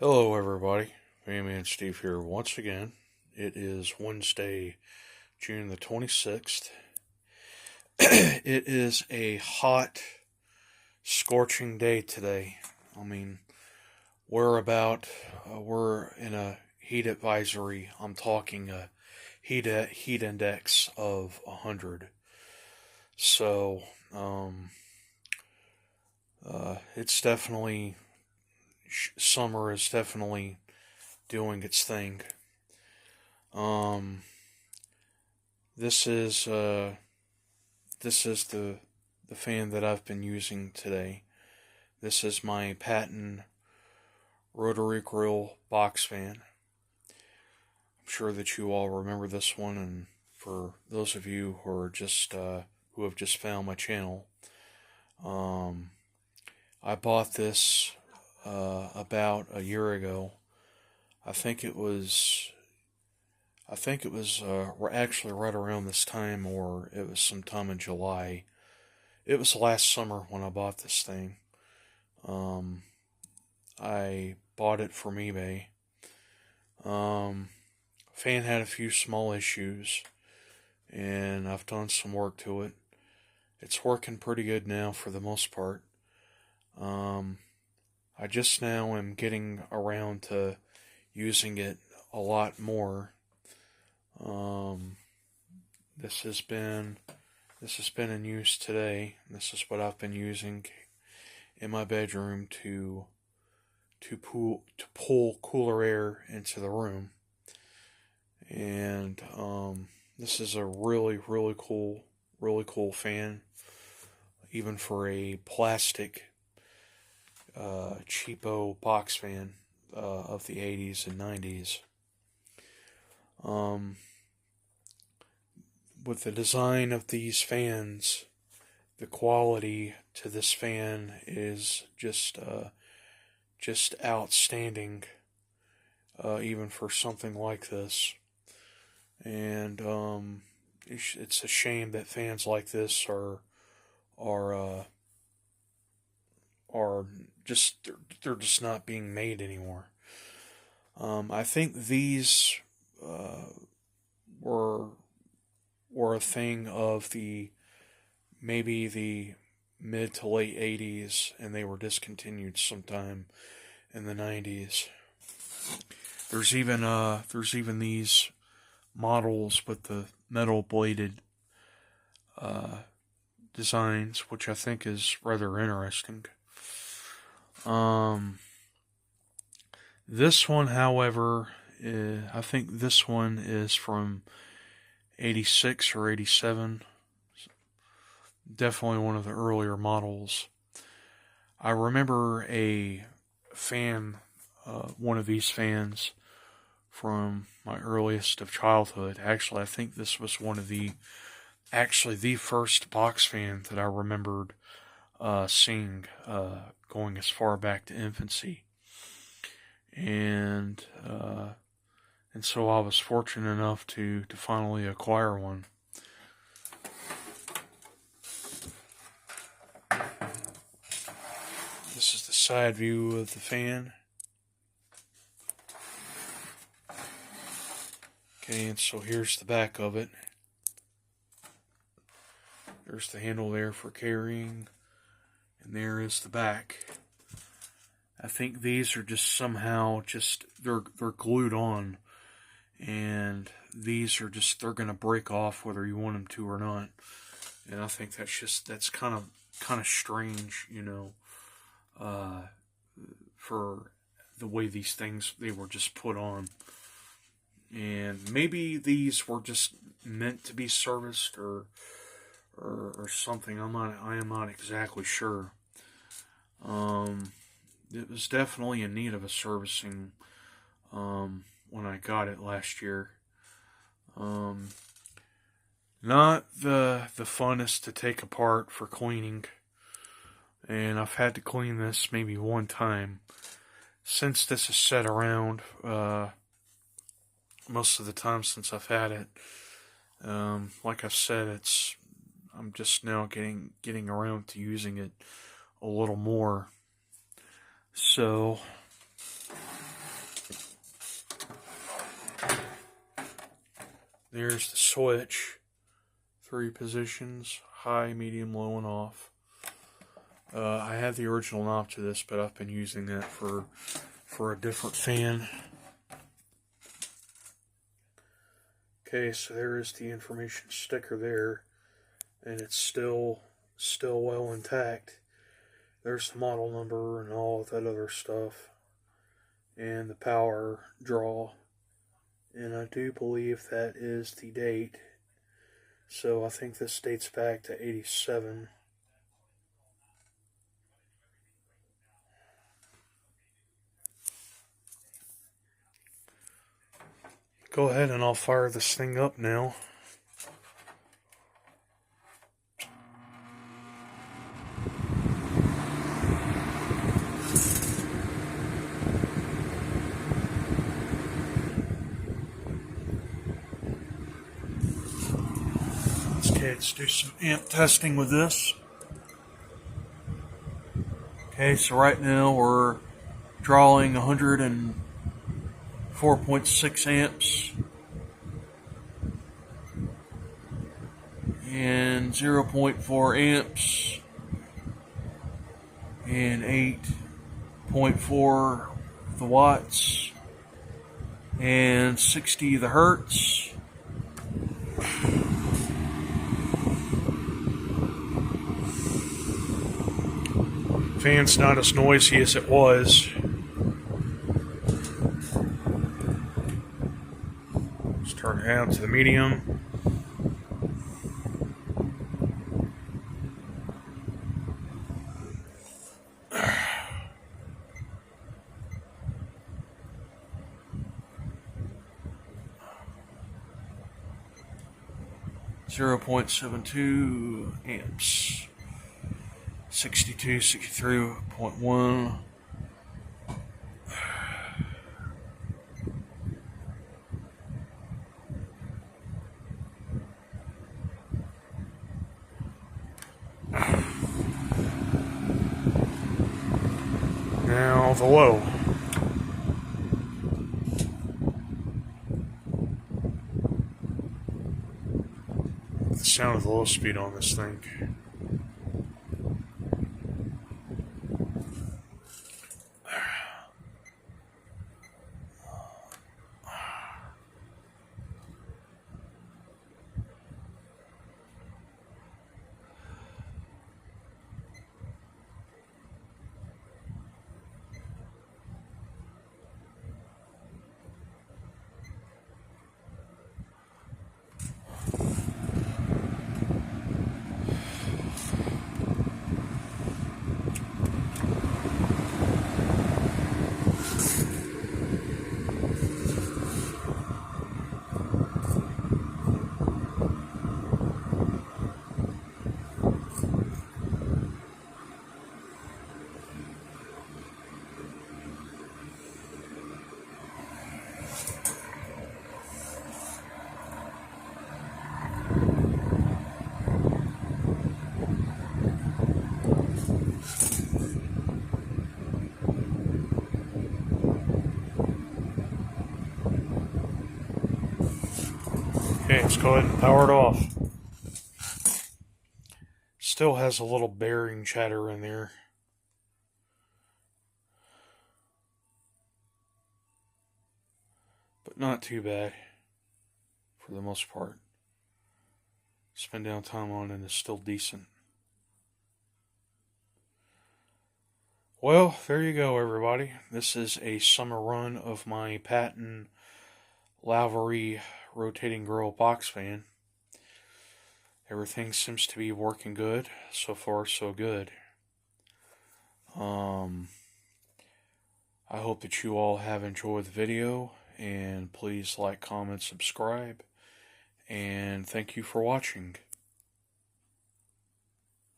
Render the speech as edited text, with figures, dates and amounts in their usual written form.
Hello, everybody. Man Steve here once again. It is Wednesday, June the 26th. It is a hot, scorching day today. I mean, we're in a heat advisory. I'm talking a heat index of 100. So, it's definitely, summer is definitely doing its thing. Um, this is the fan that I've been using today. This is my Patton rotary grill box fan. I'm sure that you all remember this one, and for those of you who are just who have just found my channel, um, I bought this about a year ago. I think it was actually right around this time, or it was sometime in July. It was last summer when I bought this thing. Um, I bought it from eBay. Fan had a few small issues, and I've done some work to it. It's working pretty good now for the most part. Um, I just now am getting around to using it a lot more. Um, this has been in use today. This is what I've been using in my bedroom to pull cooler air into the room. And this is a really cool fan, even for a plastic cheapo box fan of the 80s and 90s. With the design of these fans, the quality to this fan is just outstanding, even for something like this. And it's a shame that fans like this are just they're just not being made anymore. I think these were a thing of maybe the mid to late 80s, and they were discontinued sometime in the 90s. There's even these models with the metal bladed designs, which I think is rather interesting. This one, however, I think this one is from 86 or 87. Definitely one of the earlier models. I remember a fan, one of these fans from my earliest of childhood. Actually, I think this was the first box fan that I remembered seeing, going as far back to infancy. And so I was fortunate enough to finally acquire one. This is the side view of the fan. Okay, and so here's the back of it. There's the handle there for carrying, and there is the back. I think these are just somehow they're glued on, and these are they're gonna break off whether you want them to or not. And I think that's kind of strange, for the way these things they were just put on. And maybe these were just meant to be serviced or something. I am not exactly sure. It was definitely in need of a servicing when I got it last year. Not the funnest to take apart for cleaning, and I've had to clean this maybe one time. Since this is set around, most of the time since I've had it, like I've said, I'm just now getting around to using it a little more. So There's the switch. 3 positions: high, medium, low, and off. I have the original knob to this, but I've been using that for a different fan. Okay, so there is the information sticker there, and it's still well intact. There's the model number and all of that other stuff, and the power draw, and I do believe that is the date. So I think this dates back to 87. Go ahead and I'll fire this thing up now. Okay, let's do some amp testing with this. Okay, so right now we're drawing 104.6 amps and 0.4 amps and 8.4 the watts and 60 the hertz. Fan's not as noisy as it was. Let's turn it down to the medium. .72 amps. 62, 63.1. Now the low. The sound of the low speed on this thing. Okay, let's go ahead and power it off. Still has a little bearing chatter in there. But not too bad for the most part. Spend down time on it is still decent. Well, there you go, everybody. This is a summer run of my Patton Lauvery rotating grill box fan. Everything seems to be working good. So far, so good. I hope that you all have enjoyed the video, and please like, comment, subscribe, and thank you for watching.